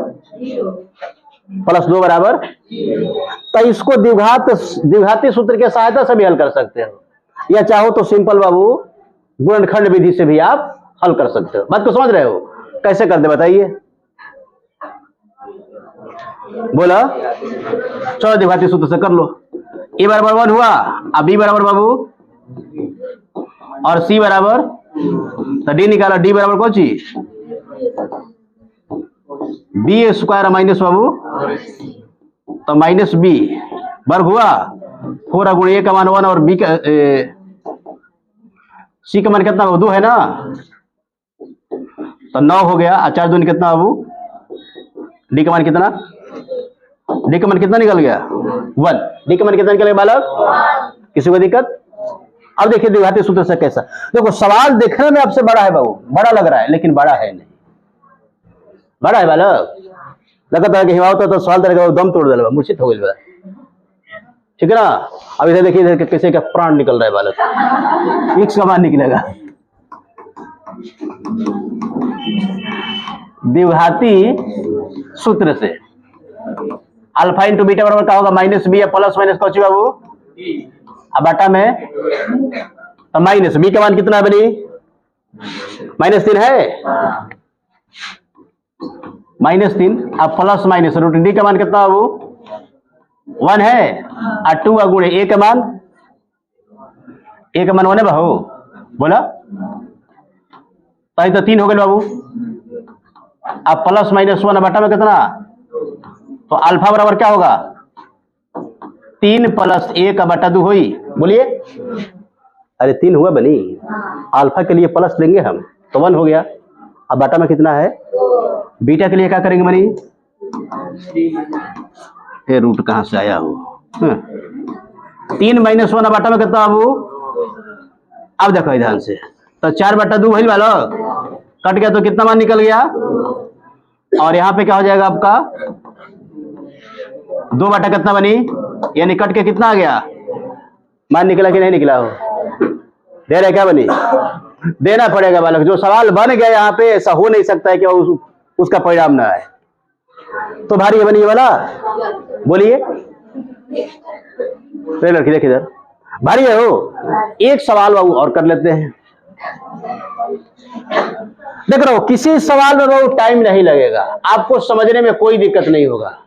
Speaker 1: +2 बराबर, तो इसको द्विघाती सूत्र की सहायता से भी हल कर सकते हो, या चाहो तो सिंपल बाबू गुणनखंड विधि से भी आप हल कर सकते हो। बात को समझ रहे हो, कैसे कर दे बताइए, बोला, चलो द्विघाती सूत्र से कर लो। a बराबर 1 हुआ, अब b बराबर बाबू, और c बराबर, तो d निकाला, d बराबर कौन चीज, बी स्क्वायर माइनस बाबू, तो -b वर्ग हुआ, 4 गुण a का मान 1 और b का c का मान कितना बाबू 2 है ना, तो 9 हो गया, 4 दूनी कितना बाबू, d का मान कितना, d का मान कितना निकल गया 1, d का मान कितना निकल गया बालक, किसी को दिक्कत। अब देखिए द्विघाती सूत्र से कैसा, देखो सवाल देखने में आपसे बड़ा है बाबू, बड़ा लग रहा है लेकिन बड़ा है नहीं, बड़ा है बालक, लगता है कि हिमावत तो सवाल तरह दम तोड़ दिया, मूर्छित हो गया, ठीक है ना। अब इधर देखिए, इधर किसी का प्राण निकल रहा है बालक, एक्स का मान निकलेगा, द्विघाती सूत्र से अल्फा इंटू बीटा बराबर क्या होगा, -b या प्लस माइनस कौची बाबू, अब बाटा में तो माइनस b का मान कितना है बनी, -3 है, -3, अब प्लस माइनस रूट d का मान कितना बाबू 1 है, और 2 का गुणे a का मान, a का मान 1 है बाबू, बोला, तो 3 हो गए बाबू, अब प्लस माइनस 1 बटा में कितना, तो अल्फा बराबर क्या होगा 3 + 1 बटा 2 हुई, बोलिए, अरे 3 हुआ बनी, अल्फा के लिए प्लस लेंगे हम तो 1 हो गया, अब बटा में कितना है, बीटा के लिए क्या करेंगे बनी, ये रूट कहां से आया हो, 3 - 1 बटा में कितना बाबू, अब देखो ध्यान से, तो 4 बटा 2 वही वाला कट गया, तो कितना मान निकल गया, और यहाँ पे क्या हो जाएगा आपका 2 बटा कितना बनी, यानी कट के कितना आ गया, मान निकला कि नहीं निकला हो, दे रहे क्या बनी, देना पड़ेगा बालक, जो सवाल बन गया यहाँ पे ऐसा हो नहीं सकता है कि उसका परिणाम ना आए, तो भारी है बनी ये वाला, बोलिए लड़की देखिए इधर, भारी है हो। एक सवाल बाबू और कर लेते हैं, देख रहा हो किसी सवाल में बाबू टाइम नहीं लगेगा, आपको समझने में कोई दिक्कत नहीं होगा,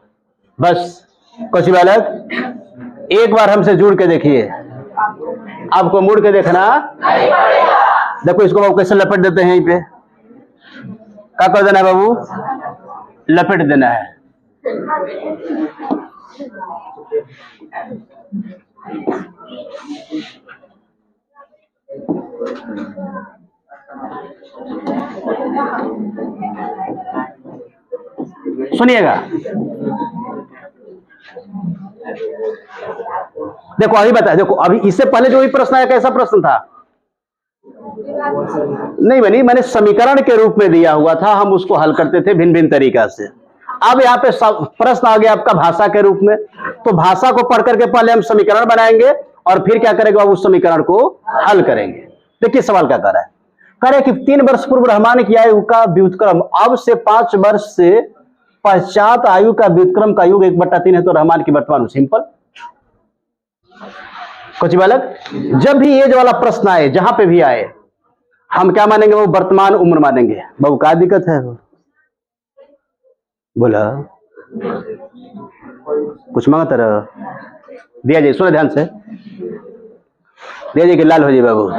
Speaker 1: बस कुछ बालक एक बार हमसे जुड़ के देखिए, आपको मुड़ के देखना नहीं पड़ेगा। देखो इसको बाबू कैसे लपेट देते हैं, यहीं पे क्या कर देना है बाबू, लपेट देना है, सुनिएगा, देखो अभी बताया, देखो अभी इससे पहले जो भी प्रश्न आया कैसा प्रश्न था? नहीं बनी, मैंने समीकरण के रूप में दिया हुआ था, हम उसको हल करते थे भिन्न भिन्न तरीका से। अब यहाँ पे प्रश्न आ गया आपका भाषा के रूप में, तो भाषा को पढ़ करके पहले हम समीकरण बनाएंगे और फिर क्या करेंगे, अब उस समीकरण को हल करेंगे। देखिए सवाल क्या कर रहा है, कह रहे कि 3 वर्ष पूर्व रहमान की आयु का व्युत्क्रम अब से 5 वर्ष से पश्चात आयु का व्युत्क्रम का योग 1/3 है, तो रहमान की वर्तमान। सिंपल। कुछ बालक, जब भी एज वाला प्रश्न आए, जहां पे भी आए, हम क्या मानेंगे, वो वर्तमान उम्र मानेंगे। बाबू क्या दिक्कत है? बोला कुछ मांगा तरह दिया जाए, सुनो ध्यान से दिया जाए कि लाल हो जाए बाबू।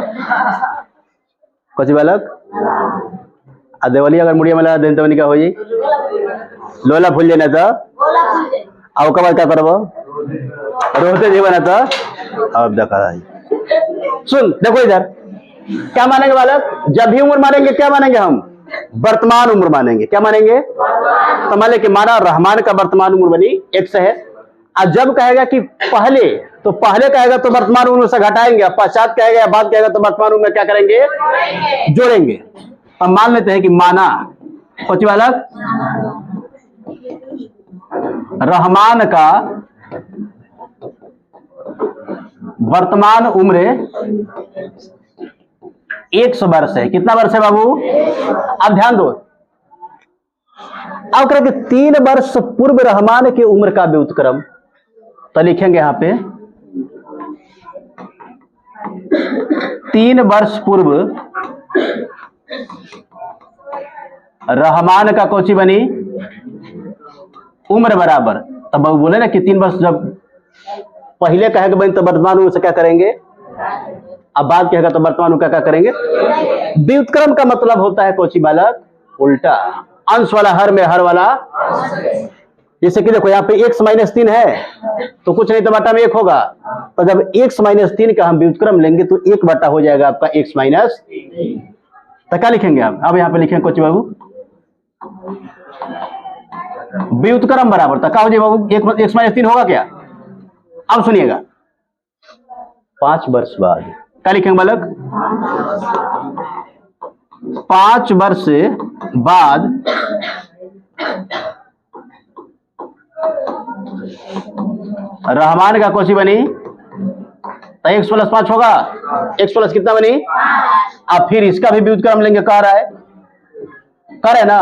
Speaker 1: कुछ बालक, देवली अगर मुड़िया में दिन तो क्या हो जाए, लोला भूल जाए तो आओ कब क्या करब, रोते जीवन है तो अब देखा। सुन देखो इधर, क्या मानेंगे बालक, जब भी उम्र मानेंगे क्या मानेंगे हम, वर्तमान उम्र मानेंगे। क्या मानेंगे? तो मान ले कि माना रहमान का वर्तमान उम्र बनी 1 है, और जब कहेगा कि पहले, तो पहले कहेगा तो वर्तमान उम्र से घटाएंगे, पश्चात कहेगा या बाद कहेगा तो वर्तमान उम्र में क्या करेंगे, जोड़ेंगे। अब मान लेते हैं कि माना कुछ बालक रहमान का वर्तमान उम्र 100 वर्ष है। कितना वर्ष है बाबू? अब ध्यान दो, अब करेंगे 3 वर्ष पूर्व रहमान की उम्र का व्युत्क्रम, तो लिखेंगे यहां पे 3 वर्ष पूर्व रहमान का कोची बनी उम्र बराबर। तब बाबू बोले ना कि 3 वर्ष जब पहले कहेगा बनी तो वर्तमान उम्र से क्या करेंगे, अब बाद कहेगा तो वर्तमान उम्र क्या करेंगे। व्युत्क्रम का मतलब होता है कोची बालक, उल्टा, अंश वाला हर में हर वाला। जैसे कि देखो यहाँ पे x - 3 है, तो कुछ नहीं तो बटा में 1 होगा, तो जब x - 3 का हम व्युत्क्रम लेंगे तो 1 बटा हो जाएगा आपका x - 3। तो क्या लिखेंगे हम, अब यहाँ पे लिखेंगे कोची बाबू, व्युत्क्रम बराबर तो क्या हो जाए बाबू, x - 3 होगा क्या। अब सुनिएगा, 5 वर्ष बाद क्या लिखेंगे बालक, 5 वर्ष बाद रहमान का कोची बनी, तो x + 5 होगा, x प्लस कितना बनी। अब फिर इसका भी व्युत्क्रम लेंगे, कह रहा है ना,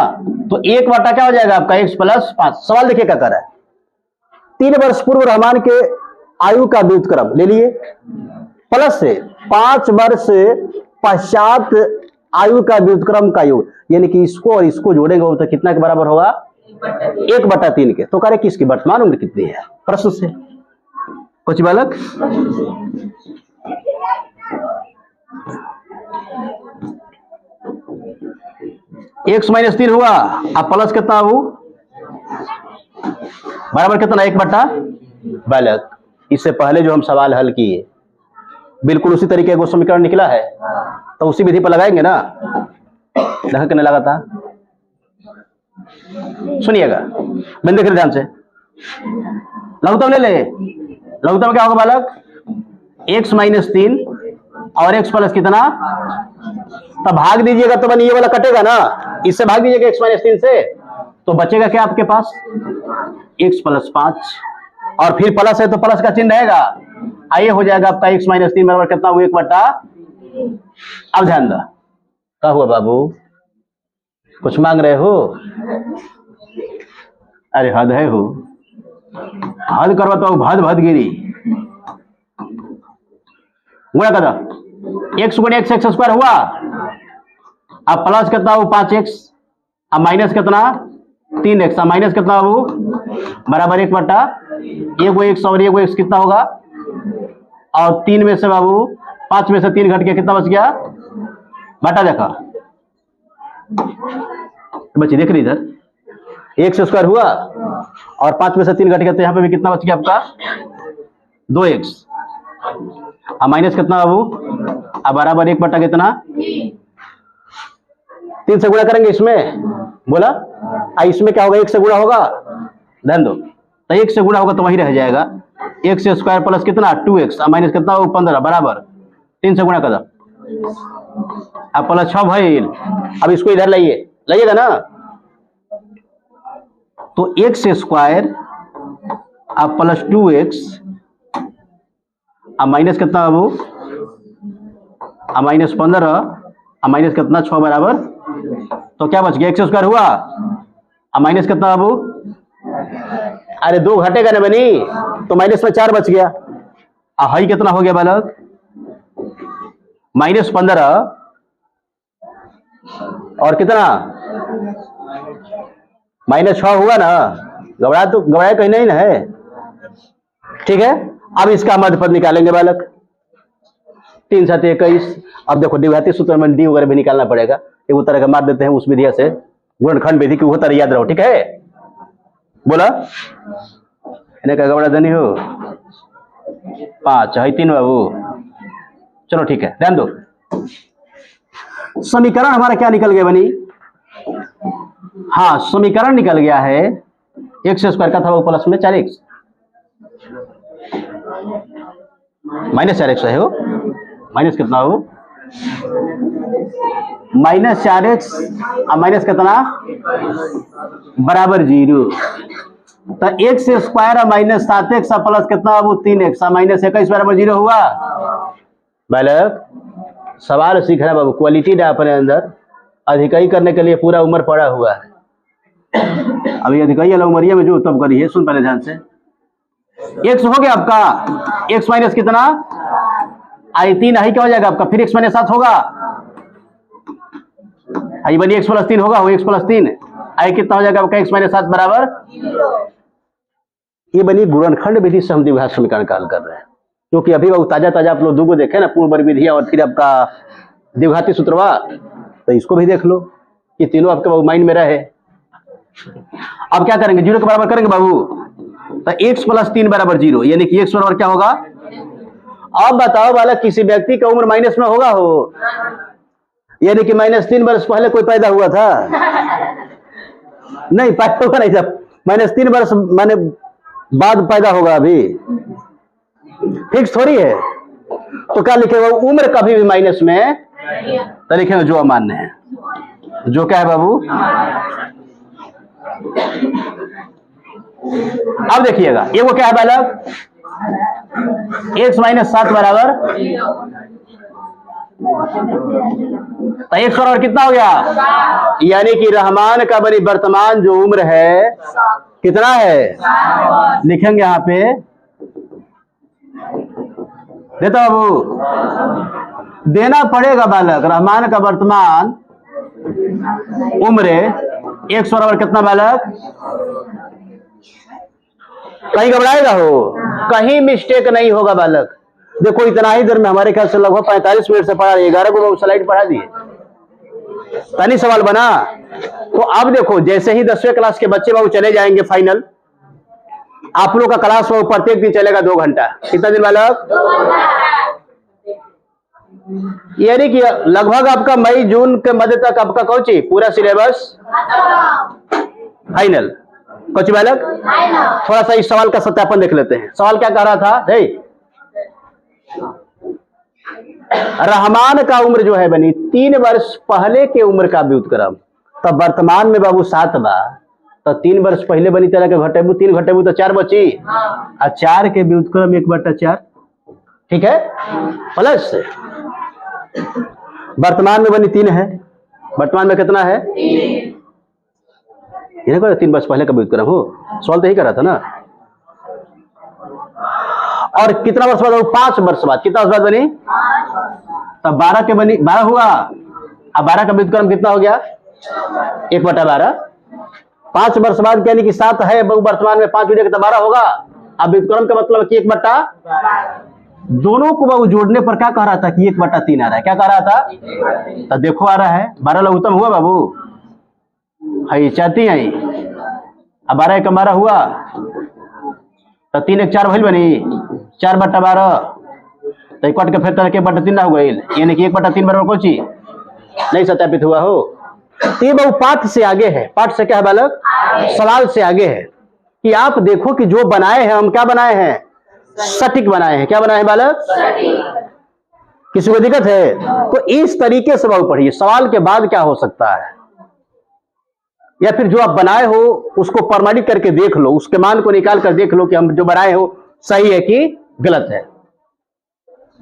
Speaker 1: तो 1 बटा क्या हो जाएगा आपका x + 5। सवाल देखिए क्या कर रहा है, 3 वर्ष पूर्व रहमान के आयु का व्युत्क्रम ले लिए, प्लस से 5 वर्ष पश्चात आयु का व्युत्क्रम का योग, यानी कि इसको और इसको जोड़ेंगे तो कितना के बराबर होगा, 1/3 के। तो कह रहे कि इसकी वर्तमान उम्र कितनी है, प्रश्न से। कुछ बालक, x - 3 हुआ, अब प्लस कितना हो, बराबर कितना, 1 बटा। बालक, इससे पहले जो हम सवाल हल किए बिल्कुल उसी तरीके का समीकरण निकला है, तो उसी विधि पर लगाएंगे ना, देखा करने लगा था। सुनिएगा, मैंने देख रहे ध्यान से, लघुत्तम ले ले। लघुत्तम क्या होगा बालक, x - 3 और x प्लस कितना, तब भाग दीजिएगा तो बनी ये वाला कटेगा ना, इससे भाग दीजिएगा x - 3 से, तो बचेगा क्या आपके पास, x + 5, और फिर प्लस है तो प्लस का चिन्ह रहेगा, आइए हो जाएगा आपका x - 3 बराबर कितना हुआ, 1 बटा। अब ध्यान दो, क्या हुआ बाबू, कुछ मांग रहे हो, अरे हद है हो, हद करवा तो भद भद गिरी, गुणा कर दो, x × x² हुआ, अब प्लस कितना हो 5x, अब माइनस कितना 3x, अब माइनस कितना हो बराबर 1 बटा, एगो x और एगो x कितना होगा, और 3 में से बाबू 5 में से 3 घट के कितना बच गया, बटा। देखा बच्चे देख रही इधर, एक्स स्क्वायर हुआ और 5 में से 3 घट गया तो यहाँ पे भी कितना बच गया आपका 2x। अब माइनस कितना बाबू, अब बराबर 1 बटा कितना 3 से गुणा करेंगे इसमें, बोला इसमें क्या होगा 1 से गुणा होगा, ध्यान दो, तो 1 से गुणा होगा तो वही रह जाएगा एक्स स्क्वायर प्लस कितना 2x माइनस कितना हो 15 बराबर 3 से गुणा कर दो, अब प्लस 6 भाई। अब इसको इधर लाइएगा ना, तो एक्स स्क्वायर अब प्लस 2x अब माइनस कितना बाबू, अब माइनस 15 अब माइनस कितना 6 बराबर, तो क्या बच गया एक्स स्क्वायर हुआ, अब माइनस कितना बाबू, अरे 2 घटेगा ना बनी, तो माइनस में 4 बच गया। अब हाई कितना हो गया बालक माइनस 15 और कितना माइनस 6 हुआ ना, घबराया कहीं नहीं ना है, ठीक है। अब इसका मध्य पद निकालेंगे बालक, 3 7 21। अब देखो द्विघाती सूत्र में डी वगैरह भी निकालना पड़ेगा, एक तरह का मार देते हैं उस विधि से, गुणनखंड विधि की वो तरह याद रहो, ठीक है। बोला इन्हें क्या घबरा देनी हो, 5 है 3 बाबू, चलो ठीक है, ध्यान दो। समीकरण हमारा क्या निकल गया बनी, हाँ समीकरण निकल गया है एक्स स्क्वायर का था वो प्लस में 4x माइनस 4x है वो, माइनस कितना हो माइनस 4x माइनस कितना बराबर 0, तो x square minus 7x plus कितना वो 3x माइनस 21 बराबर 0 हुआ। बालक सवाल सीख रहा है बाबू, क्वालिटी डा अपने अंदर अधिकाई करने के लिए पूरा उम्र पड़ा हुआ है। अभी अधिकाई वाला उमरिया में जो तब करिए, सुन पहले ध्यान से। एक्स हो गया आपका, एक्स माइनस कितना आई 3 आई क्या हो जाएगा आपका, फिर एक्स माइनस 7 होगा, आई बनी एक्स प्लस 3 होगा, वो एक्स प्लस 3 आई कितना हो जाएगा आपका एक्स माइनस 7 बराबर। ये बनी गुणनखंड विधि से हम द्विघात समीकरण निकाल कर रहे हैं, क्योंकि अभी वो ताजा ताजा आप लोग 2 को देखे ना, पूर्व विधि और फिर आपका द्विघाती सूत्रवा, तो इसको भी देख लो, ये तीनों आपके माइंड में रहे। अब क्या करेंगे, 0 के बराबर करेंगे बाबू, तो x प्लस 3 बराबर 0, यानी कि x बराबर क्या होगा। अब बताओ वाला किसी व्यक्ति का उम्र माइनस में होगा हो, यानी कि माइनस 3 वर्ष पहले कोई पैदा हुआ था नहीं, पैदा होगा नहीं, जब माइनस 3 वर्ष माने बाद पैदा होगा, अभी फिक्स थोड़ी है। तो क्या लिखेगा, उम्र कभी भी माइनस में, तो लिखेंगे जो अमान्य है, जो क्या है बाबू। अब देखिएगा ये वो क्या है बालक, x माइनस 7 बराबर, तो x बराबर कितना हो गया, यानी कि रहमान का बनी वर्तमान जो उम्र है कितना है, लिखेंगे यहां पे, देता बाबू, देना पड़ेगा बालक, रहमान का वर्तमान उम्र x बराबर कितना बालक, कहीं घबराएगा हो, कहीं मिस्टेक नहीं होगा बालक। देखो इतना ही देर में हमारे ख्याल से लगभग 45 मिनट से पढ़ा, 11 को स्लाइड पढ़ा दिए, तनी सवाल बना। तो अब देखो जैसे ही 10वें क्लास के बच्चे बाबू चले जाएंगे फाइनल, आप लोग का क्लास वो प्रत्येक दिन चलेगा 2 घंटा, कितना दिन बालक, यानी कि लगभग आपका मई जून के मध्य तक आपका कौची पूरा सिलेबस फाइनल, कौची बालक। थोड़ा सा इस सवाल का सत्यापन देख लेते हैं, सवाल क्या कह रहा था, रहमान का उम्र जो है बनी 3 वर्ष पहले के उम्र का व्युत्क्रम, तब वर्तमान में बाबू 7 बा, तो 3 वर्ष पहले बनी तरह के घटेबू, 3 घटेबू तो 4 बची, और 4 के व्युत्क्रम 1/4, ठीक है, प्लस वर्तमान में बनी 3 है, वर्तमान में कितना है, 3 वर्ष पहले का व्युत्क्रम हो, सवाल तो यही कर रहा था ना। और कितना वर्ष बाद, 5 वर्ष बाद, कितना वर्ष बाद बनी, तब 12 के बनी 12 हुआ, अब 12 का व्युत्क्रम कितना हो गया 1/12, 5 वर्ष बाद यानी कि 7 है वर्तमान में, 5 तो 12 होगा। अब व्युत्क्रम का मतलब कि 1/, दोनों को बाबू जोड़ने पर क्या कह रहा था कि 1/3 आ रहा है, क्या कह रहा था, तो देखो आ रहा है 12 लघुत्तम हुआ बाबू, है चाहती है अब 12 एक 12 हुआ तो 3 एक 4 भइल बनी 4/12 तो कट के फिर तरह के 1/3 ना हो गई, यानी कि 1/3 बराबर कौन चीज नहीं सत्यापित हुआ हो। तो ये बहु पाठ से आगे है। पाठ से क्या है बालक? सवाल से आगे है कि आप देखो कि जो बनाए हैं हम क्या बनाए हैं? सटीक बनाए हैं। क्या बनाए हैं बालक? किसी को दिक्कत है? तो इस तरीके से बहु पढ़िए। सवाल के बाद क्या हो सकता है, या फिर जो आप बनाए हो उसको प्रमाणित करके देख लो, उसके मान को निकाल कर देख लो कि हम जो बनाए हो सही है कि गलत है।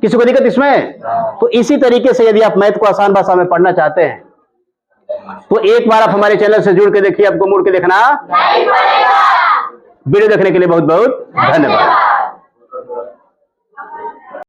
Speaker 1: किसी को दिक्कत इसमें? तो इसी तरीके से यदि आप मैथ को आसान भाषा में पढ़ना चाहते हैं तो एक बार आप हमारे चैनल से जुड़ के देखिए, आपको मुड़ के देखना नहीं पड़ेगा। वीडियो देखने के लिए बहुत बहुत धन्यवाद।